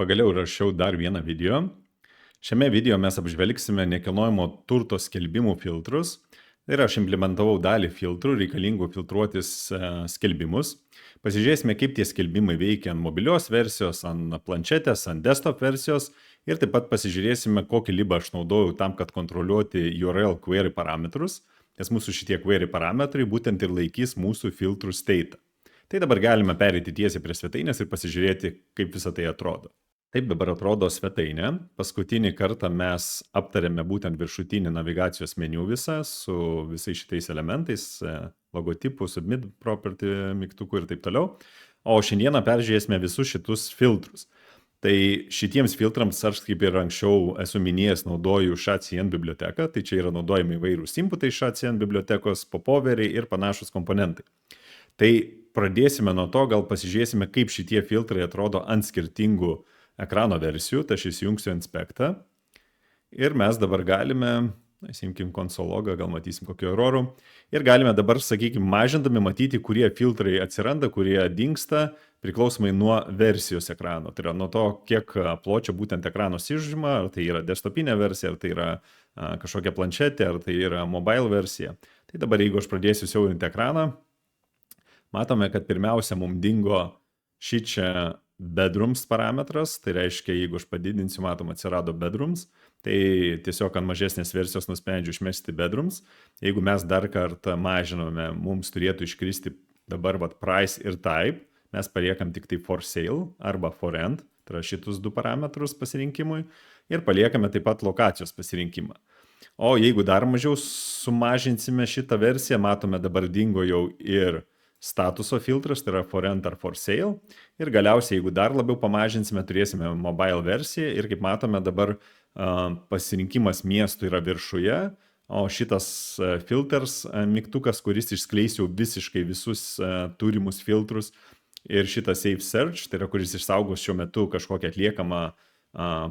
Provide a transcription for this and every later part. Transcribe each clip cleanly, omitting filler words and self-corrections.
Pagaliau rašiau dar vieną video. Šiame video mes apžvelgsime nekilnojamo turto skelbimų filtrus. Ir aš implementavau dalį filtrų reikalingų filtruotis skelbimus. Pasižiūrėsime, kaip tie skelbimai veikia ant mobilios versijos, ant planšetės, ant desktop versijos. Ir taip pat pasižiūrėsime, kokį libą aš naudojau tam, kad kontroliuoti URL query parametrus. Nes mūsų šitie query parametrai būtent ir laikys mūsų filtrų state. Tai dabar galime pereiti tiesiai prie svetainės ir pasižiūrėti, kaip visą tai atrodo. Taip dabar atrodo svetainė. Paskutinį kartą mes aptarėme būtent viršutinį navigacijos meniu visą su visais šitais elementais, logotipų, submit property mygtukų ir taip toliau. O šiandieną peržiūrėsime visus šitus filtrus. Tai šitiems filtrams aš kaip ir anksčiau esu minėjęs naudoju SHA-CN biblioteką, tai čia yra naudojami įvairūs inputai SHA-CN bibliotekos, popoveriai ir panašus komponentai. Tai pradėsime nuo to, gal pasižiūrėsime, kaip šitie filtrai atrodo ant skirtingų ekrano versijų, tai aš įsijungsiu inspektą. Ir mes dabar galime, įsimkim konsologą, gal matysim kokio erorų. Ir galime dabar, sakykime, mažindami matyti, kurie filtrai atsiranda, kurie dingsta, priklausomai nuo versijos ekrano. Tai yra nuo to, kiek pločio būtent ekranos išžima, ar tai yra desktopinė versija, ar tai yra kažkokia planšetė, ar tai yra mobile versija. Tai dabar, jeigu aš pradėsiu siaurinti ekraną, matome, kad pirmiausia mums dingo šičia bedrooms parametras, tai reiškia, jeigu aš padidinsiu, matom, atsirado bedrooms, tai tiesiog ant mažesnės versijos nusprendžiu išmesti bedrooms. Jeigu mes dar kartą mažinome, mums turėtų iškristi dabar price ir type, mes paliekam tik tai for sale arba for rent, tai yra šitus du parametrus pasirinkimui, ir paliekame taip pat lokacijos pasirinkimą. O jeigu dar mažiau sumažinsime šitą versiją, matome dabar dingo jau ir statuso filtras, tai yra for rent ar for sale. Ir galiausiai, jeigu dar labiau pamažinsime, turėsime mobile versiją ir kaip matome dabar pasirinkimas miestų yra viršuje, o šitas filters mygtukas, kuris išskleis jau visiškai visus turimus filtrus ir šitas Save Search, tai yra kuris išsaugos šiuo metu kažkokią atliekamą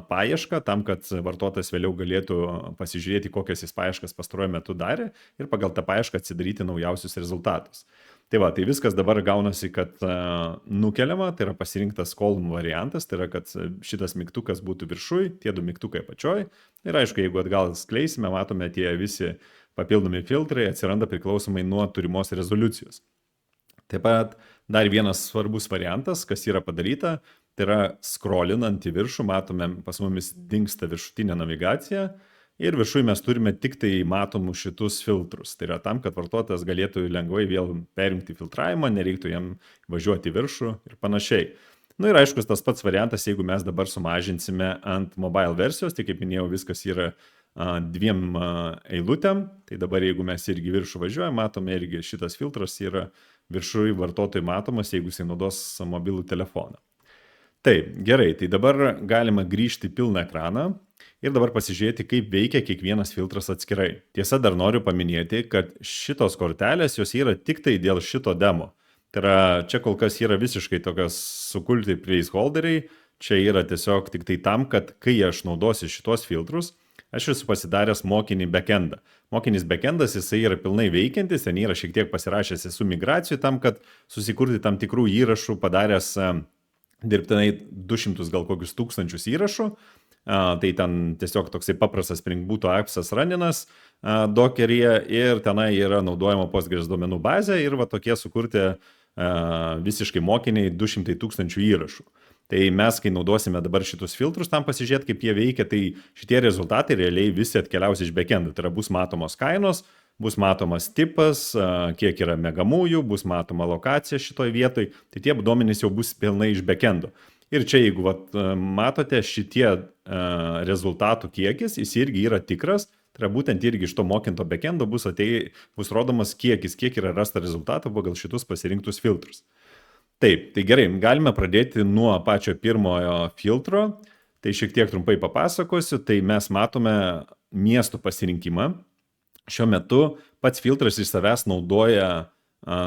paiešką, tam, kad vartotojas vėliau galėtų pasižiūrėti, kokias jis paieškas pastaruoju metu darė ir pagal tą paiešką atsidaryti naujausius rezultatus. Tai va, tai viskas dabar gaunasi, kad nukeliama, tai yra pasirinktas column variantas, tai yra, kad šitas mygtukas būtų viršui, tie du mygtukai apačioj. Ir aišku, jeigu atgal skleisime, matome tie visi papildomi filtrai atsiranda priklausomai nuo turimos rezoliucijos. Taip pat dar vienas svarbus variantas, kas yra padaryta, tai yra scrollinant į viršų, matome, pas mumis dingsta viršutinė navigacija. Ir viršui mes turime tik tai matomų šitus filtrus. Tai yra tam, kad vartotojas galėtų lengvai vėl perjungti filtravimą, nereiktų jam važiuoti į viršų ir panašiai. Na ir aišku, tas pats variantas, jeigu mes dabar sumažinsime ant mobile versijos, tai kaip minėjau, viskas yra dviem eilutėm. Tai dabar jeigu mes irgi viršų važiuojame, matome irgi šitas filtras yra viršui vartotojui matomas, jeigu jis naudos mobilų telefoną. Taip, gerai, tai dabar galima grįžti pilną ekraną. Ir dabar pasižiūrėti, kaip veikia kiekvienas filtras atskirai. Tiesa, dar noriu paminėti, kad šitos kortelės jos yra tik tai dėl šito demo. Tai yra, čia kol kas yra visiškai tokios sukulti placeholderiai. Čia yra tiesiog tik tai tam, kad kai aš naudosiu šitos filtrus, aš esu pasidaręs mokinį backendą. Mokinis backendas, jisai yra pilnai veikiantis, ten yra šiek tiek pasirašęs esu migracijų tam, kad susikurti tam tikrų įrašų, padaręs dirbtinai 200 gal kokius tūkstančius įrašų. Tai ten tiesiog toksai paprastas Spring Boot appsas raninas Dockeryje ir tenai yra naudojama Postgres duomenų bazė ir va tokie sukurti visiškai mokiniai 200 000 įrašų. Tai mes, kai naudosime dabar šitus filtrus, tam pasižiūrėti, kaip jie veikia, tai šitie rezultatai realiai visi atkeliaus iš backendų. Tai yra bus matomos kainos, bus matomas tipas, kiek yra megamųjų, bus matoma lokacija šitoj vietoj, tai tie duomenys jau bus pilnai iš backendų. Ir čia, jeigu matote, šitie rezultatų kiekis, jis irgi yra tikras, tai yra būtent irgi iš to mokinto backendo bus rodomas kiekis, kiek yra rasta rezultatų pagal šitus pasirinktus filtrus. Taip, tai gerai, galime pradėti nuo pačio pirmojo filtro, tai šiek tiek trumpai papasakosiu, tai mes matome miestų pasirinkimą. Šiuo metu pats filtras iš savęs naudoja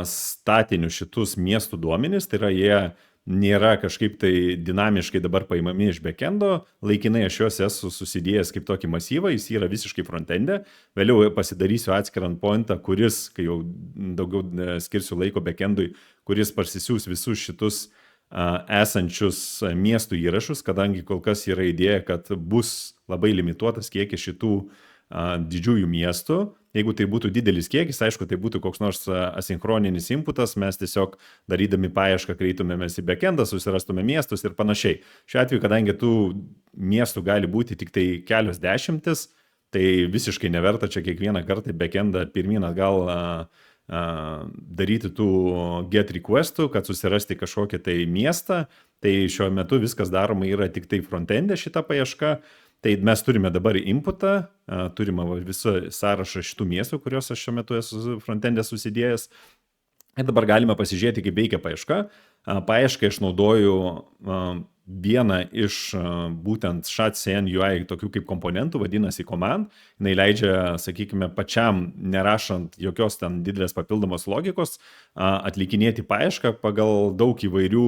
statinius šitus miestų duomenis, tai yra jie nėra kažkaip tai dinamiškai dabar paimami iš backendo, laikinai aš juos esu susidėjęs kaip tokį masyvą, jis yra visiškai frontende, vėliau pasidarysiu atskirą endpointą, kuris, kai jau daugiau skirsiu laiko backendui, kuris parsisiūs visus šitus esančius miestų įrašus, kadangi kol kas yra idėja, kad bus labai limituotas kiekis šitų didžiųjų miestų. Jeigu tai būtų didelis kiekis, aišku, tai būtų koks nors asinchroninis inputas, mes tiesiog darydami paiešką kreitumėmės į backendą, susirastume miestus ir panašiai. Šiuo atveju, kadangi tų miestų gali būti tik tai kelios dešimtis, tai visiškai neverta čia kiekvieną kartą backendą pirmyn atgal daryti tų get requestų, kad susirasti kažkokį tai miestą. Tai šiuo metu viskas daroma yra tik tai frontende šita paieška. Tai mes turime dabar inputą, turime visą sąrašą šitų miestų, kuriuos aš šiuo metu esu frontende susidėjęs. Ir dabar galime pasižiūrėti, kaip veikia paieška. Paiešką išnaudoju vieną iš būtent SHA-CN UI tokių kaip komponentų, vadinasi command. Jis leidžia, sakykime, pačiam, nerašant jokios ten didelės papildomos logikos, atlikinėti paiešką pagal daug įvairių,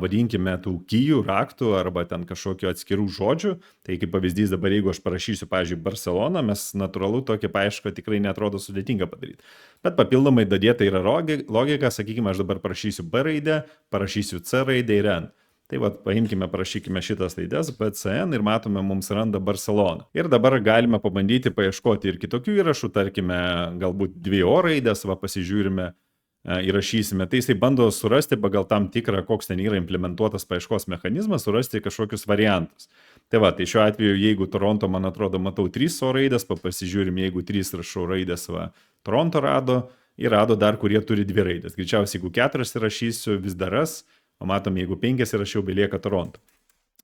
vadinkime, tų keyų, raktų arba ten kažkokių atskirų žodžių. Tai kaip pavyzdys dabar, jeigu aš parašysiu, pavyzdžiui, Barcelona, mes natūralu tokią paiešką tikrai netrodo sudėtinga padaryti. Bet papildomai dadėta yra logika, sakykime, aš dabar parašysiu B raidę, parašysiu C raidę ir N. Tai paimkime, parašykime šitas raides BCN ir matome, mums randa Barcelona. Ir dabar galime pabandyti paieškoti ir kitokių įrašų, tarkime, galbūt 2O raidės, pasižiūrime, įrašysime. Tai jisai bando surasti pagal tam tikrą, koks ten yra implementuotas paieškos mechanizmas, surasti kažkokius variantus. Tai šiuo atveju, jeigu Toronto, man atrodo, matau 3O raidės, pasižiūrim, jeigu 3 rašau raidės, Toronto rado ir rado dar, kurie turi 2 raidės. Greičiausiai, jeigu 4 įrašysiu, vis dar ras. O matom, jeigu 5 įrašiau, belieka Toronto.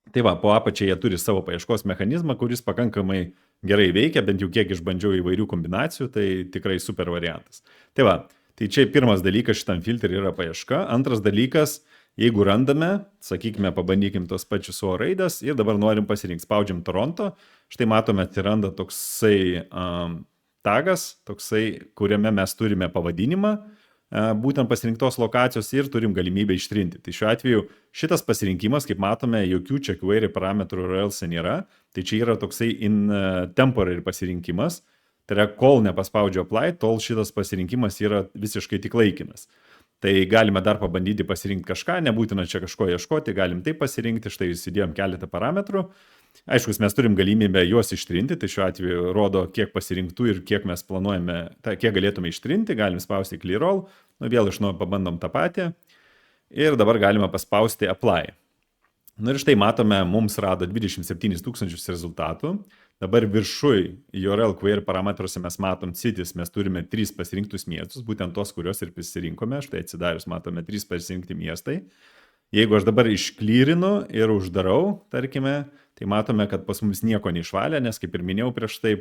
Tai po apačiai jie turi savo paieškos mechanizmą, kuris pakankamai gerai veikia, bent jau kiek išbandžiau įvairių kombinacijų, tai tikrai super variantas. Tai čia pirmas dalykas šitam filtrui yra paieška. Antras dalykas, jeigu randame, sakykime, pabandykim tos pačius O raidės ir dabar norim pasirinkti, spaudžiam Toronto, štai matome, atsiranda toksai tagas, kuriame mes turime pavadinimą, būtent pasirinktos lokacijos ir turim galimybę ištrinti. Tai šiuo atveju šitas pasirinkimas, kaip matome, jokių čia query parametrų ir else nėra. Tai čia yra toksai in temporary pasirinkimas. Tai yra, kol nepaspaudžiu apply, tol šitas pasirinkimas yra visiškai tik laikinas. Tai galime dar pabandyti pasirinkti kažką, nebūtina čia kažko ieškoti, galim taip pasirinkti, štai įsidėjom keletą parametrų. Aišku, mes turim galimybę juos ištrinti, tai šiuo atveju rodo, kiek pasirinktų ir kiek mes planuojame, kiek galėtume ištrinti, galim spausti clear all, vėl iš naujo pabandom tą patį ir dabar galime paspausti apply. Ir štai matome, mums rado 27 000 rezultatų. Dabar viršui URL query parametruose mes matom cities, mes turime 3 pasirinktus miestus, būtent tos, kuriuos ir pasirinkome. Štai atsidarius matome 3 pasirinkti miestai. Jeigu aš dabar išklyrinu ir uždarau, tarkime, tai matome, kad pas mus nieko neišvalė, nes kaip ir minėjau prieš tai,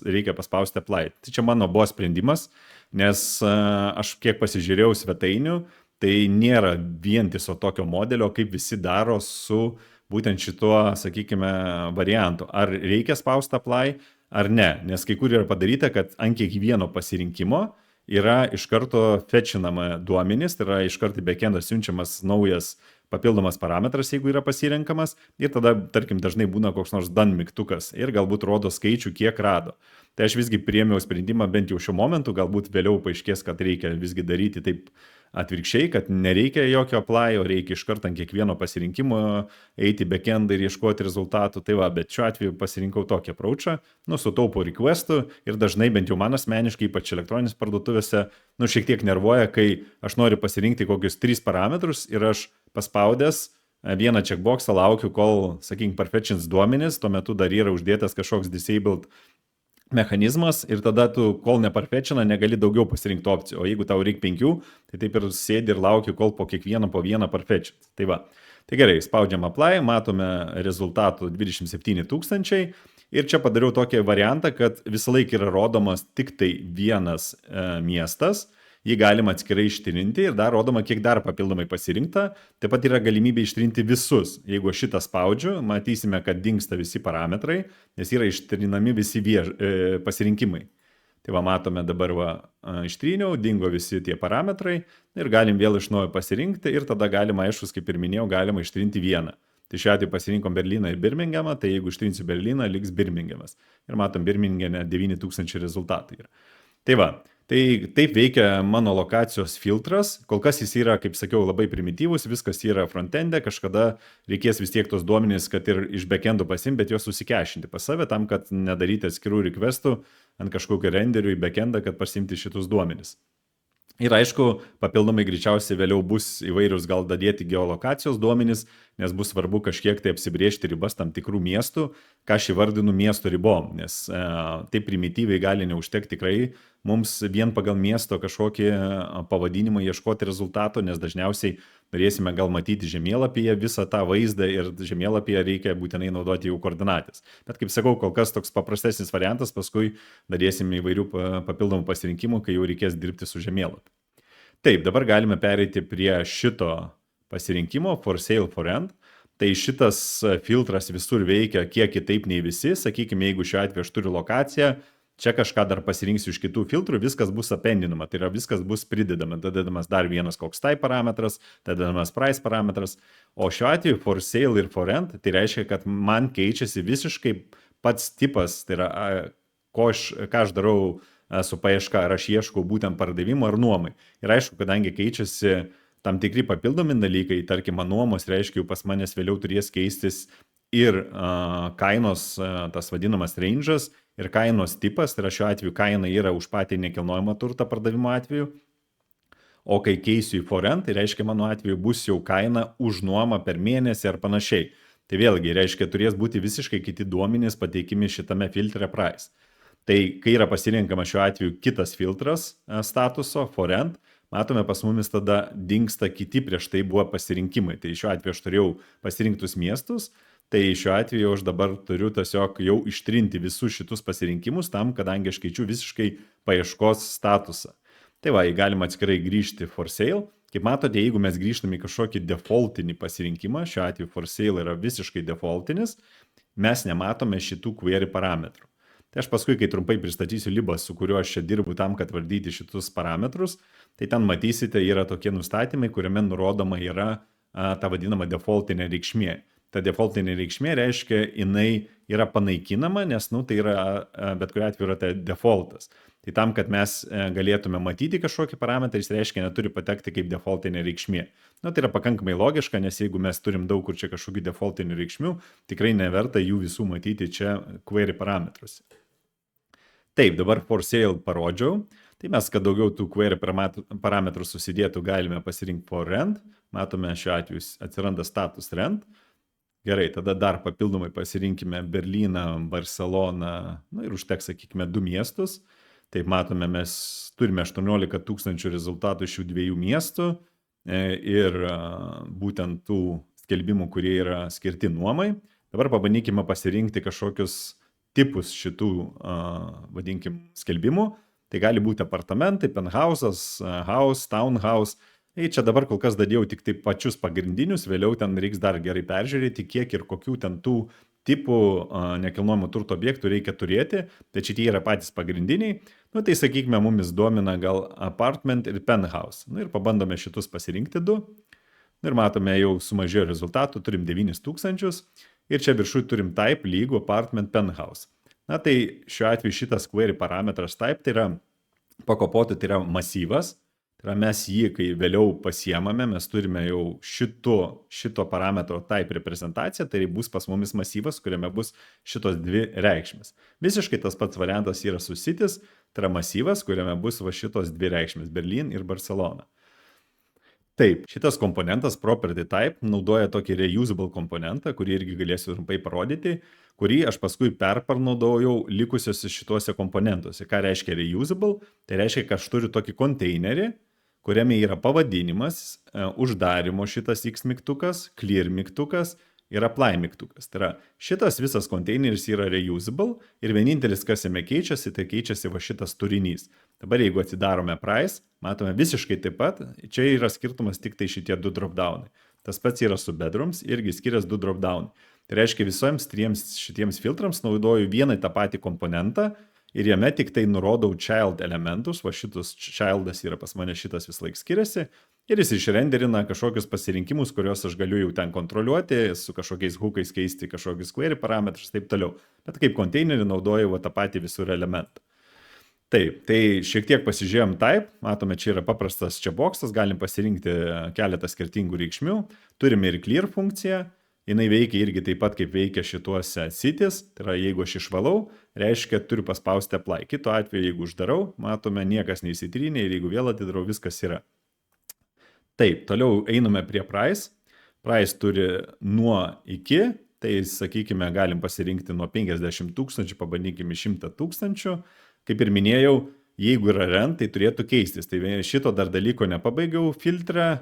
reikia paspausti apply. Tai čia mano buvo sprendimas, nes aš kiek pasižiūrėjau svetainių, tai nėra vientiso tokio modelio, kaip visi daro su būtent šituo, sakykime, variantu. Ar reikia spausti apply, ar ne. Nes kai kur yra padaryta, kad ant kiekvieno pasirinkimo yra iš karto fetchinama duomenys, tai yra iš karto į backendą siunčiamas naujas papildomas parametras, jeigu yra pasirenkamas, ir tada, tarkim, dažnai būna koks nors done mygtukas ir galbūt rodo skaičių, kiek rado. Tai aš visgi priėmiau sprendimą bent jau šiuo momentu, galbūt vėliau paaiškės, kad reikia visgi daryti taip atvirkščiai, kad nereikia jokio apply, o reikia iš karto ant kiekvieno pasirinkimo eiti į backendą ir ieškoti rezultatų. Tai bet šiuo atveju pasirinkau tokį approachą, sutaupau requestų ir dažnai, bent jau man asmeniškai, ypač elektroninės parduotuvėse, šiek tiek nervuoja, kai aš noriu pasirinkti kokius 3 parametrus ir aš paspaudęs vieną checkboxą laukiu, kol, sakykime, perfetchins duomenis, tuo metu dar yra uždėtas kažkoks disabled mechanizmas ir tada tu, kol neperfetchina, negali daugiau pasirinkti opcijų. O jeigu tau reikia 5, tai taip ir sėdi ir lauki, kol po vieną perfetchins. Tai gerai, spaudžiam apply, matome rezultatų 27 000 ir čia padariau tokį variantą, kad visą laiką yra rodomas tik tai vienas miestas. Jį galima atskirai ištrinti ir dar rodoma, kiek dar papildomai pasirinkta. Taip pat yra galimybė ištrinti visus. Jeigu šitą spaudžiu, matysime, kad dingsta visi parametrai, nes yra ištrinami visi pasirinkimai. Tai matome dabar ištryniau, dingo visi tie parametrai ir galim vėl iš naujo pasirinkti ir tada galima, aišku, kaip ir minėjau, galima ištrinti vieną. Tai šiuo atveju pasirinkom Berliną ir Birmingemą, tai jeigu ištrinsiu Berliną, liks Birmingemas. Ir matom, Birmingeme 9000 rezultatai yra. Tai taip veikia mano lokacijos filtras. Kol kas jis yra, kaip sakiau, labai primityvus, viskas yra frontende, kažkada reikės vis tiek tos duomenys, kad ir iš backendų pasimti, bet juos susikešinti pas save tam, kad nedaryti atskirų requestų ant kažkokio renderių į backendą, kad pasimti šitus duomenys. Ir aišku, papildomai greičiausiai vėliau bus įvairius gal dadėti geolokacijos duomenys, nes bus svarbu kažkiek tai apsibriežti ribas tam tikrų miestų, ką aš įvardinu miesto ribom, nes taip primityviai gali neužtekti tikrai mums vien pagal miesto kažkokį pavadinimą ieškoti rezultato, nes dažniausiai norėsime gal matyti žemėlapyje visą tą vaizdą ir žemėlapyje reikia būtinai naudoti jau koordinatės. Bet kaip sakau, kol kas toks paprastesnis variantas, paskui darėsime įvairių papildomų pasirinkimų, kai jau reikės dirbti su žemėlapiu. Taip, dabar galime pereiti prie šito pasirinkimo for sale for rent. Tai šitas filtras visur veikia kiek kitaip nei visi. Sakykime, jeigu šiuo atveju aš turiu lokaciją, čia kažką dar pasirinksiu iš kitų filtrų, viskas bus appendinama, tai yra viskas bus pridedama, dedamas dar vienas koks type parametras, dedamas price parametras, o šiuo atveju for sale ir for rent, tai reiškia, kad man keičiasi visiškai pats tipas, tai yra ką aš darau su paieška, ar aš ieškau būtent pardavimo ar nuomai. Ir aišku, kadangi keičiasi tam tikri papildomi dalykai, tarkim, nuomos reiškia, jau pas manęs vėliau turės keistis ir kainos, tas vadinamas range'as, ir kainos tipas, tai yra šiuo atveju kaina yra už patį nekilnojamą turtą pardavimo atveju, o kai keisiu į for rent, tai reiškia mano atveju bus jau kaina už nuomą per mėnesį ar panašiai. Tai vėlgi reiškia, turės būti visiškai kiti duomenys pateikimi šitame filtre price. Tai kai yra pasirenkama šiuo atveju kitas filtras statuso for rent, matome pas mumis tada dingsta kiti prieš tai buvo pasirinkimai. Tai šiuo atveju aš turėjau pasirinktus miestus, tai šiuo atveju aš dabar turiu tiesiog jau ištrinti visus šitus pasirinkimus tam, kadangi aš keičiu visiškai paieškos statusą. Tai va, galima atskirai grįžti for sale. Kaip matote, jeigu mes grįžtame į kažkokį defaultinį pasirinkimą, šiuo atveju for sale yra visiškai defaultinis, mes nematome šitų query parametrų. Tai aš paskui, kai trumpai pristatysiu libas, su kuriuo aš čia dirbu tam, kad valdyti šitus parametrus, tai ten matysite, yra tokie nustatymai, kuriame nurodoma yra ta vadinama defaultinė reikšmė. Ta defaultinė reikšmė reiškia, jinai yra panaikinama, nes tai yra, bet kuriuo atveju yra tai defaultas. Tai tam, kad mes galėtume matyti kažkokį parametrą, jis reiškia, neturi patekti kaip defaultinė reikšmė. Tai yra pakankamai logiška, nes jeigu mes turim daug kur čia kažkokių defaultinių reikšmių, tikrai neverta jų visų matyti čia query parametruose. Taip, dabar for sale parodžiau. Tai mes, kad daugiau tų query parametrų susidėtų, galime pasirinkti for rent. Matome, šiuo atveju atsiranda status rent. Gerai, tada dar papildomai pasirinkime Berlyną, Barceloną, ir užteks, sakykime, 2 miestus. Taip, matome, mes turime 18 000 rezultatų iš šių 2 miestų ir būtent tų skelbimų, kurie yra skirti nuomai. Dabar pabandykime pasirinkti kažkokius tipus šitų, vadinkim, skelbimų. Tai gali būti apartamentai, penthouse'as, house, townhouse. Čia dabar kol kas dadėjau tik tai pačius pagrindinius, vėliau ten reiks dar gerai peržiūrėti, kiek ir kokių ten tų tipų nekilnojamo turto objektų reikia turėti, tai šitie yra patys pagrindiniai. Tai sakykime, mumis domina gal apartment ir penthouse. Ir pabandome šitus pasirinkti 2. Ir matome, jau sumažėjo rezultatų, turim 9 000 ir čia viršui turim type lygu apartment penthouse. Tai šiuo atveju šitas query parametras type, tai yra pakopotų, tai yra masyvas. Tai yra mes jį, kai vėliau pasiemame, mes turime jau šito parametro type reprezentaciją, tai bus pas mumis masyvas, kuriame bus šitos 2 reikšmės. Visiškai tas pats variantas yra su cities, tai yra masyvas, kuriame bus va šitos 2 reikšmės, Berlin ir Barcelona. Taip, šitas komponentas property type naudoja tokį reusable komponentą, kurį irgi galėsiu trumpai parodyti, kurį aš paskui perparnaudojau likusiuose šituose komponentuose. Ką reiškia reusable? Tai reiškia, kad aš turiu tokį konteinerį, kuriame yra pavadinimas, uždarimo šitas X mygtukas, clear mygtukas ir apply mygtukas. Tai yra, šitas visas konteineris yra reusable ir vienintelis, kas jame keičiasi, tai keičiasi va šitas turinys. Dabar jeigu atsidarome price, matome visiškai taip pat, čia yra skirtumas tik tai šitie 2 dropdownai. Tas pats yra su bedrooms, irgi skiriasi 2 dropdownai. Tai reiškia, visoms 3 šitiems filtrams naudoju vieną tą patį komponentą ir jame tik tai nurodau child elementus, va šitas childas yra pas mane, šitas vis laik skiriasi ir jis išrenderina kažkokius pasirinkimus, kuriuos aš galiu jau ten kontroliuoti, su kažkokiais hookais keisti kažkokius query parametrus ir taip toliau. Bet kaip konteinerį naudoju va tą patį visur elementą. Taip, tai šiek tiek pasižiūrėjom Type, matome, čia yra paprastas čia boksas, galim pasirinkti keletą skirtingų reikšmių, turime ir Clear funkciją, jinai veikia irgi taip pat, kaip veikia šituose cities, tai yra, jeigu aš išvalau, reiškia, turiu paspausti Apply. Kitu atveju, jeigu uždarau, matome, niekas neįsitrynė ir jeigu vėl atidarau, viskas yra. Taip, toliau einame prie Price. Price turi nuo iki, tai sakykime, galim pasirinkti nuo 50 000, pabandykime 100 000. Kaip ir minėjau, jeigu yra rent, tai turėtų keistis. Tai šito dar dalyko nepabaigiau filtrą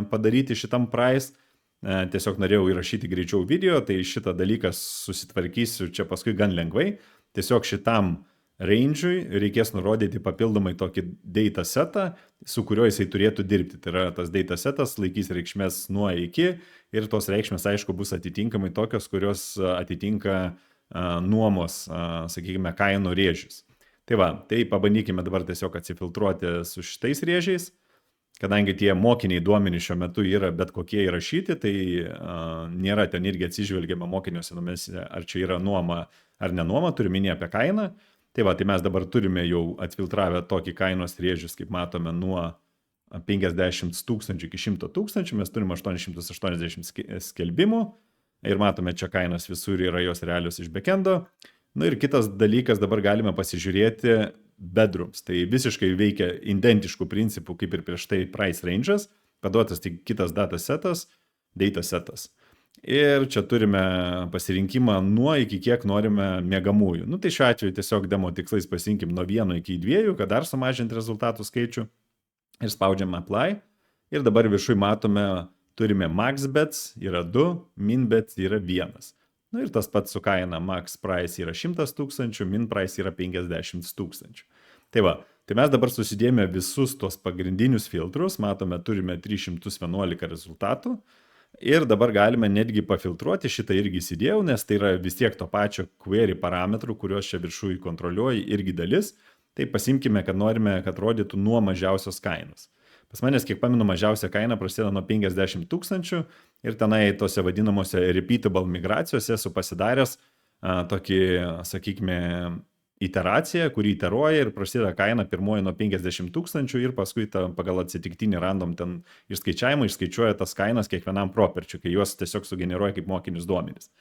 padaryti šitam Price. Tiesiog norėjau įrašyti greičiau video, tai šitą dalyką susitvarkysiu čia paskui gan lengvai. Tiesiog šitam range'ui reikės nurodyti papildomai tokį datasetą, su kuriuo jisai turėtų dirbti. Tai yra, tas datasetas laikys reikšmės nuo iki ir tos reikšmės, aišku, bus atitinkamai tokios, kurios atitinka nuomos, sakykime, kainų rėžius. Tai va, tai pabandykime dabar tiesiog atsifiltruoti su šitais rėžiais. Kadangi tie mokiniai duomenys šiuo metu yra bet kokie įrašyti, tai nėra ten irgi atsižvelgiama mokiniuose duomenyse, ar čia yra nuoma ar nenuoma, turiu minėti apie kainą. Tai va, tai mes dabar turime jau atfiltravę tokį kainos rėžius, kaip matome, nuo 50 000 iki 100 000, mes turime 880 skelbimų ir matome, čia kainos visur yra jos realios iš backendo. Na ir kitas dalykas, dabar galime pasižiūrėti bedrooms. Tai visiškai veikia identiškų principų, kaip ir prieš tai price range'as, paduotas tik kitas datasetas. Ir čia turime pasirinkimą nuo iki kiek norime miegamųjų. Nu, tai šiuo atveju tiesiog demo tikslais pasirinkim nuo 1 iki 2, kad dar sumažinti rezultatų skaičių. Ir spaudžiam apply. Ir dabar viršui matome, turime max bets yra 2, min bets yra 1. Na ir tas pats su kaina, max price yra 100 000, min price yra 50 000. Tai va, tai mes dabar susidėjome visus tos pagrindinius filtrus, matome, turime 311 rezultatų ir dabar galime netgi pafiltruoti, šitą irgi įsidėjau, nes tai yra vis tiek to pačio query parametrų, kuriuos čia viršui kontroliuoji, irgi dalis. Tai pasimkime, kad norime, kad rodytų nuo mažiausios kainos. Pas manęs, kiek pamenu, mažiausia kaina prasideda nuo 50 000 ir tenai tose vadinamose repeatable migracijose esu pasidaręs tokį, sakykime, iteraciją, kurį iteruoja ir prasideda kaina pirmoji nuo 50 000 ir paskui pagal atsitiktinį random ten išskaičiavimą išskaičiuoja tas kainas kiekvienam properčiui, kai juos tiesiog sugeneruoja kaip mokinius duomenys.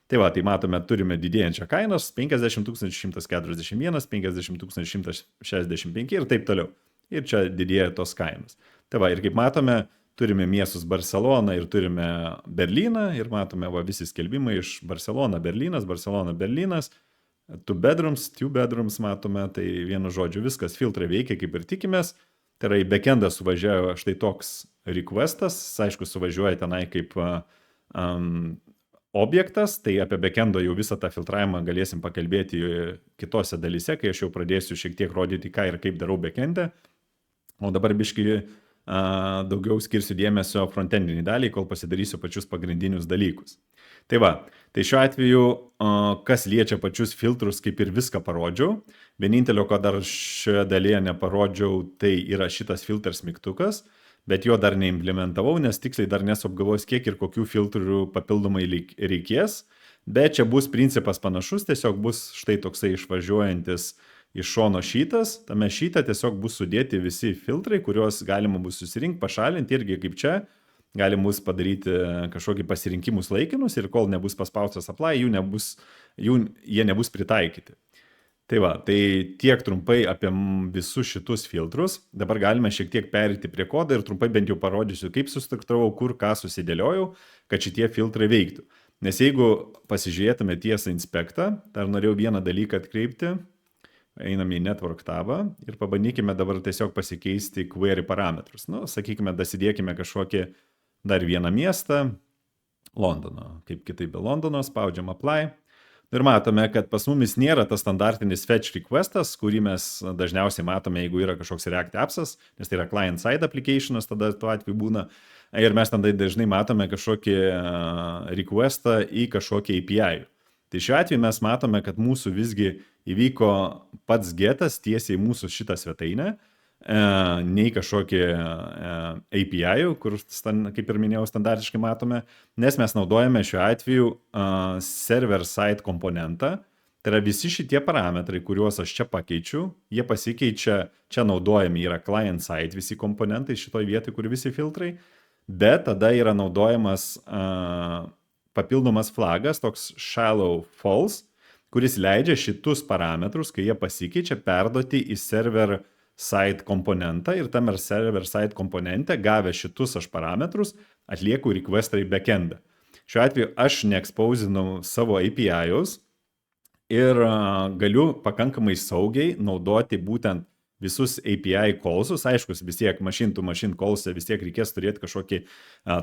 Tai va, tai matome, turime didėjančią kainos 50 141, 50 165 ir taip toliau. Ir čia didėja tos kainos. Tai va, ir kaip matome, turime miestus Barceloną ir turime Berlyną ir matome va, visi skelbimai iš Barcelona, Berlynas, two bedrooms matome, tai vienu žodžiu viskas filtrai veikia kaip ir tikimės. Tai yra į backendą suvažiavo štai toks requestas, aišku, suvažiuoja tenai kaip objektas, tai apie backendo jau visą tą filtravimą galėsim pakalbėti kitose dalyse, kai aš jau pradėsiu šiek tiek rodyti, ką ir kaip darau backende. O dabar biškai daugiau skirsiu dėmesio frontendinį dalį, kol pasidarysiu pačius pagrindinius dalykus. Tai va, tai šiuo atveju, kas liečia pačius filtrus, kaip ir viską parodžiau. Vienintelio, ko dar šioje dalyje neparodžiau, tai yra šitas filtras mygtukas, bet jo dar neimplementavau, nes tiksliai dar nesu apgalvojęs, kiek ir kokių filtrų papildomai reikės. Bet čia bus principas panašus, tiesiog bus štai toksai išvažiuojantis iš šono šytas, tame šyte tiesiog bus sudėti visi filtrai, kuriuos galima bus susirinkti, pašalinti irgi kaip čia, galima bus padaryti kažkokį pasirinkimus laikinus ir kol nebus paspaustas apply, jie nebus pritaikyti. Tai va, tai tiek trumpai apie visus šitus filtrus, dabar galime šiek tiek perėti prie kodą ir trumpai bent jau parodysiu, kaip sustruktūravau, kur ką susidėliojau, kad šitie filtrai veiktų. Nes jeigu pasižiūrėtume tiesą inspektą, dar norėjau vieną dalyką atkreipti, einame į network tabą ir pabandykime dabar tiesiog pasikeisti query parametrus. Nu, sakykime, dasidėkime kažkokį dar vieną miestą, Londono, kaip kitaip be Londono, spaudžiam apply. Ir matome, kad pas mumis nėra tas standartinis fetch requestas, kurį mes dažniausiai matome, jeigu yra kažkoks React appsas, nes tai yra client-side applicationas, tada tuo atveju būna. Ir mes tada dažnai matome kažkokį requestą į kažkokį API. Tai šiuo atveju mes matome, kad mūsų visgi įvyko pats getas tiesiai mūsų šitą svetainę, nei kažkokį API, kur, kaip ir minėjau, standartiškai matome, nes mes naudojame šiuo atveju server-side komponentą Tai yra visi šitie parametrai, kuriuos aš čia pakeičiu, jie pasikeičia, čia naudojami yra client side visi komponentai šitoj vietoj, kur visi filtrai, bet tada yra naudojamas papildomas flagas, toks shallow false, kuris leidžia šitus parametrus, kai jie pasikeičia, perduoti į server side komponentą ir tame server side komponente, gavę šitus aš parametrus, atlieku requestą į backendą. Šiuo atveju aš neexposinau savo API'us ir galiu pakankamai saugiai naudoti būtent visus API callsus. Aišku, vis tiek machine to machine callse vis tiek reikės turėti kažkokį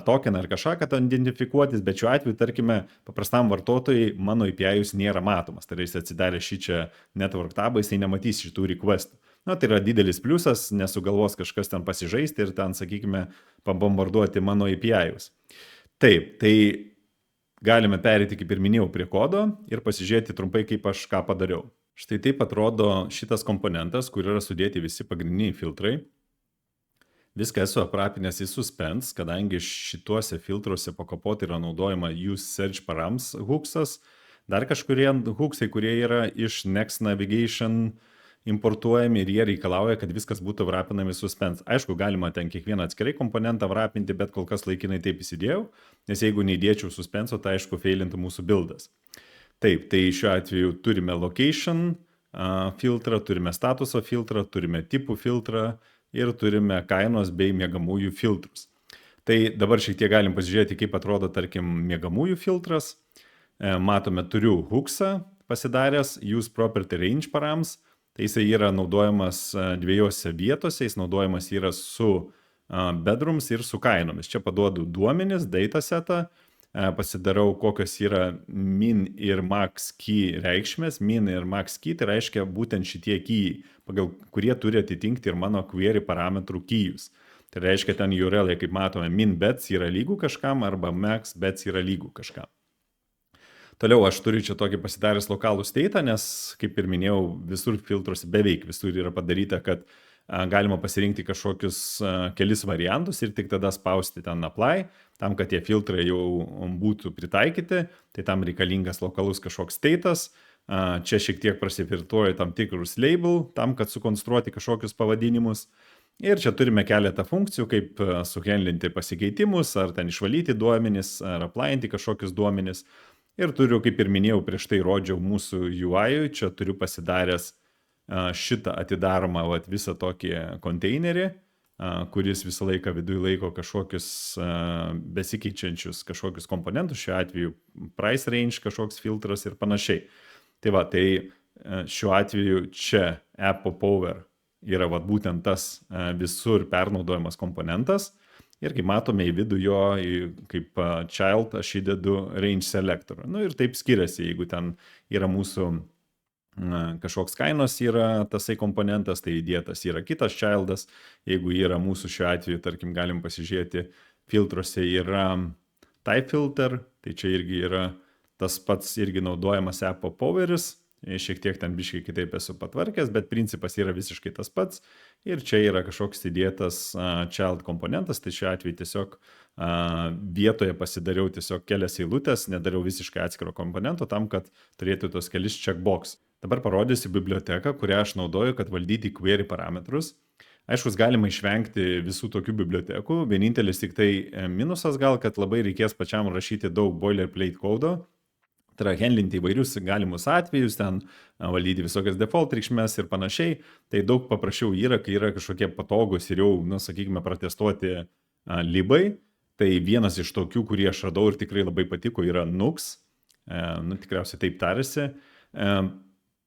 tokeną ar kažką, kad identifikuotis, bet šiuo atveju, tarkime, paprastam vartotojui mano API'us nėra matomas. Tai yra, jis atsidarė šį čia network tabą, jisai nematys šitų requestų. Na, tai yra didelis pliusas, nesugalvos kažkas ten pasižaisti ir ten, sakykime, pabombarduoti mano API'us. Taip, tai galime perėti, kaip ir minėjau, prie kodo ir pasižiūrėti trumpai, kaip aš ką padariau. Štai taip atrodo šitas komponentas, kur yra sudėti visi pagrindiniai filtrai. Viską esu aprapinęs į suspense, kadangi šituose filtruose po kapotu yra naudojama use search params hooksas, dar kažkurie hooksai, kurie yra iš Next Navigation importuojami ir jie reikalauja, kad viskas būtų wrapinami suspense. Aišku, galima ten kiekvieną atskirai komponentą wrapinti, bet kol kas laikinai taip įsidėjau, nes jeigu neįdėčiau suspenso, tai aišku, failintų mūsų buildas. Taip, tai šiuo atveju turime location filtrą, turime statuso filtrą, turime tipų filtrą ir turime kainos bei miegamųjų filtrus. Tai dabar šiek tiek galim pasižiūrėti, kaip atrodo, tarkim, miegamųjų filtras. Matome, turiu hooksą pasidaręs, use property range params. Tai jisai yra naudojamas dviejose vietose, jis naudojamas yra su bedrooms ir su kainomis. Čia paduodu duomenis, datasetą, pasidarau, kokios yra min ir max key reikšmės. Min ir max key tai reiškia būtent šitie key, pagal kurie turi atitinkti ir mano query parametrų keyus. Tai reiškia ten URL, kaip matome, min bets yra lygų kažkam arba max bets yra lygų kažkam. Toliau aš turiu čia tokį pasidaręs lokalų state, nes, kaip ir minėjau, visur filtruose beveik visur yra padaryta, kad galima pasirinkti kažkokius kelis variantus ir tik tada spausti ten apply, tam, kad tie filtrai jau būtų pritaikyti, tai tam reikalingas lokalus kažkoks state'as. Čia šiek tiek prasifiltruoju tam tikrus label, tam, kad sukonstruoti kažkokius pavadinimus. Ir čia turime keletą funkcijų, kaip suhandlinti pasikeitimus, ar ten išvalyti duomenis, ar applyinti kažkokius duomenis. Ir turiu, kaip ir minėjau, prieš tai rodžiau mūsų UI, čia turiu pasidaręs šitą atidaromą visą tokį konteinerį, kuris visą laiką viduje laiko kažkokius besikeičiančius kažkokius komponentus, šiuo atveju price range kažkoks filtras ir panašiai. Tai šiuo atveju čia Apple Power yra būtent tas visur pernaudojamas komponentas. Ir kaip matome į vidų jo, kaip child, aš įdedu range selector. Nu ir taip skiriasi, jeigu ten yra mūsų kažkoks kainos yra tasai komponentas, tai įdėtas yra kitas childas. Jeigu yra mūsų šiuo atveju, tarkim, galim pasižiūrėti, filtruose yra type filter, tai čia irgi yra tas pats irgi naudojamas Apple Poweris. Šiek tiek ten biškai kitaip esu patvarkęs, bet principas yra visiškai tas pats. Ir čia yra kažkoks įdėtas child komponentas, tai šiuo atveju tiesiog vietoje pasidariau tiesiog kelias eilutės, nedariau visiškai atskiro komponento tam, kad turėtų tos kelis checkbox. Dabar parodysiu biblioteką, kurią aš naudoju, kad valdyti query parametrus. Aišku, galima išvengti visų tokių bibliotekų. Vienintelis tik tai minusas gal, kad labai reikės pačiam rašyti daug boilerplate kodo. Tai yra handlinti įvairius galimus atvejus, ten valdyti visokias default reikšmes ir panašiai. Tai daug paprasčiau yra, kai yra kažkokie patogus ir jau, sakykime, pratestuoti libai. Tai vienas iš tokių, kurį aš radau ir tikrai labai patiko, yra Nux. Tikriausiai taip tarėsi.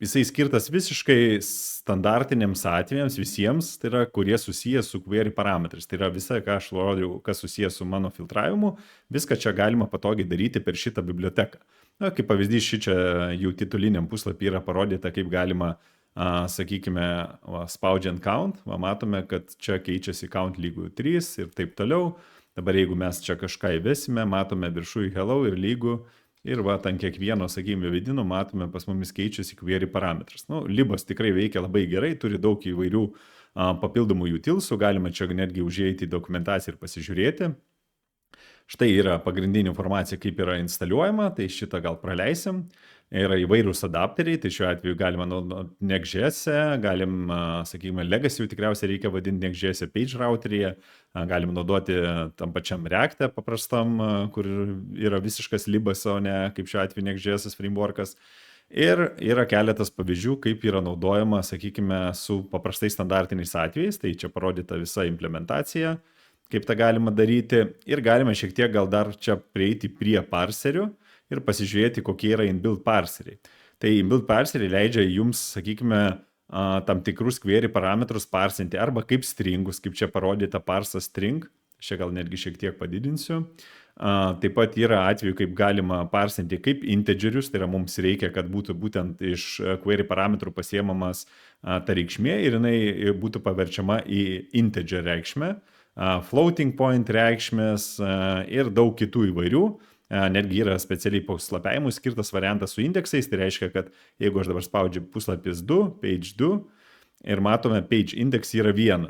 Jisai skirtas visiškai standartiniams atvejams visiems, tai yra, kurie susijęs su query parametrais. Tai yra visa, ką aš rodžiau, kas susijęs su mano filtravimu, viską čia galima patogiai daryti per šitą biblioteką. Kaip pavyzdys, čia jų tituliniam puslapį yra parodyta, kaip galima, sakykime, spaudžiant count. Matome, kad čia keičiasi count lygų 3 ir taip toliau. Dabar jeigu mes čia kažką įvesime, matome viršui hello ir lygų. Ir ant kiekvieno, sakykime, vidino matome, pas mumis keičiasi query parametras. Libas tikrai veikia labai gerai, turi daug įvairių papildomų utilsų, galima čia netgi užeiti į dokumentaciją ir pasižiūrėti. Štai yra pagrindinė informacija, kaip yra instaliuojama, tai šitą gal praleisim. yra įvairūs adapteriai, tai šiuo atveju galima naudoti Next.js, galim, sakykime, Legacy jau tikriausiai reikia vadinti Next.js page routeryje, galim naudoti tam pačiam React'e paprastam, kur yra visiškas libas, o ne kaip šiuo atveju Next.js frameworkas. Ir yra keletas pavyzdžių, kaip yra naudojama, sakykime, su paprastais standartiniais atvejais, tai čia parodyta visa implementacija, kaip tą galima daryti. Ir galime šiek tiek gal dar čia prieiti prie parserių ir pasižiūrėti, kokie yra inbuilt parseriai. Tai inbuilt parseriai leidžia jums, sakykime, tam tikrus query parametrus parsinti arba kaip stringus, kaip čia parodyta parsas string, čia gal netgi šiek tiek padidinsiu. Taip pat yra atveju, kaip galima parsinti kaip integerius, tai yra mums reikia, kad būtų būtent iš query parametrų pasiemamas ta reikšmė ir jinai būtų paverčiama į integer reikšmę, floating point reikšmės ir daug kitų įvairių. Netgi yra specialiai puslapiavimui skirtas variantas su indeksais, tai reiškia, kad jeigu aš dabar spaudžiu puslapis 2, page 2 ir matome page index yra 1.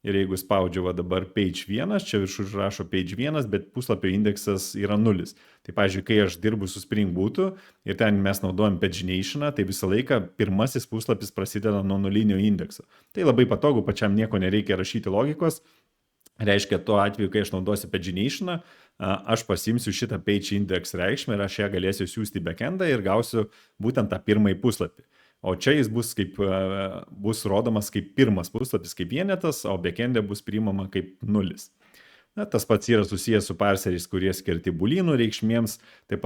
Ir jeigu spaudžiu dabar page 1, čia viršų rašo page 1, bet puslapio indeksas yra 0. Tai pavyzdžiui, kai aš dirbu su Spring Bootu ir ten mes naudojam paginationą, tai visą laiką pirmasis puslapis prasideda nuo nulinio indekso. Tai labai patogu, pačiam nieko nereikia rašyti logikos. Reiškia, tuo atveju, kai aš naudosiu paginationą, aš pasimsiu šitą page index reikšmę ir aš ją galėsiu siūsti į backendą ir gausiu būtent tą pirmąjį puslapį. O čia jis bus rodomas kaip pirmas puslapis, kaip vienetas, o backendė bus priimama kaip 0. Tas pats yra susijęs su parseriais, kurie skirti bulynų reikšmėms, taip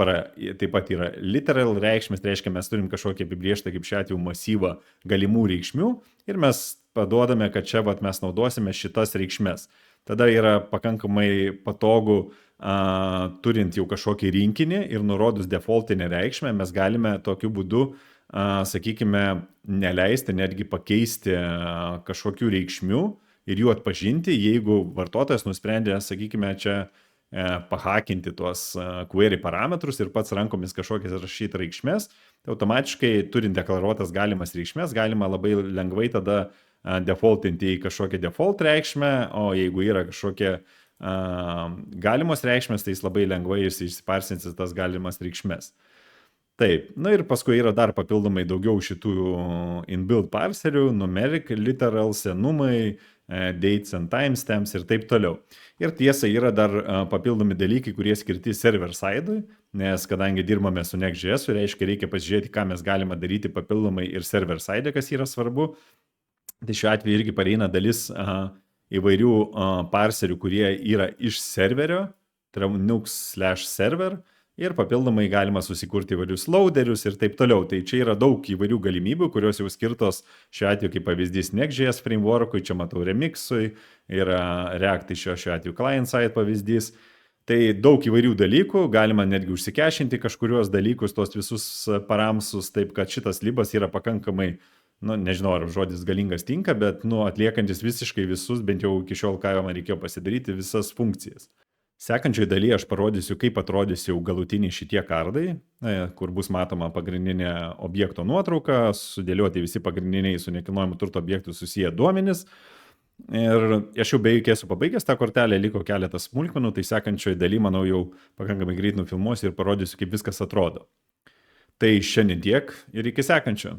pat yra literal reikšmės, tai reiškia, mes turim kažkokią apibriežtą kaip šiuo atveju masyvą galimų reikšmių ir mes paduodame, kad čia mes naudosime šitas reikšmės. Tada yra pakankamai patogu, turint jau kažkokį rinkinį ir nurodus defaultinę reikšmę, mes galime tokiu būdu, sakykime, neleisti, netgi pakeisti kažkokių reikšmių ir jų atpažinti, jeigu vartotojas nusprendė, sakykime, čia pahakinti tuos query parametrus ir pats rankomis kažkokias rašyti reikšmės, tai automatiškai turint deklaruotas galimas reikšmės, galima labai lengvai tada defaultinti į kažkokią default reikšmę, o jeigu yra kažkokie galimos reikšmės, tai jis labai lengvai išsiparsinsis tas galimas reikšmės. Taip, ir paskui yra dar papildomai daugiau šitų inbuilt parserių, numeric, literal, senumai, dates and timestamps ir taip toliau. Ir tiesa, yra dar papildomi dalykai, kurie skirti server side'ui, nes kadangi dirbame su Next.js, reiškia, reikia pasižiūrėti, ką mes galime daryti papildomai ir server side'e, kas yra svarbu. Tai šiuo atveju irgi pareina dalis įvairių parserių, kurie yra iš serverio, tai yra nux/server, ir papildomai galima susikurti įvairius loaderius ir taip toliau. Tai čia yra daug įvairių galimybių, kurios jau skirtos šiuo atveju kaip pavyzdys Next.js frameworkui, čia matau remixui, yra React šiuo atveju client-side pavyzdys. Tai daug įvairių dalykų, galima netgi užsikešinti kažkurios dalykus, tos visus paramsus, taip kad šitas libas yra pakankamai, nežinau, ar žodis galingas tinka, bet atliekantis visiškai visus, bent jau iki šiol ką man reikėjo pasidaryti, visas funkcijas. Sekančiai dalyje aš parodysiu, kaip atrodys jau galutiniai šitie kardai, kur bus matoma pagrindinė objekto nuotrauka, sudėlioti visi pagrindiniai su nekilnojamu turto objektu susiję duomenys. Ir aš jau beveik esu pabaigęs tą kortelę, liko keletas smulkmenų, tai sekančioje dalyje, manau, jau pakankamai greit nufilmuosiu ir parodysiu, kaip viskas atrodo. Tai šiandien tiek ir iki sekančio.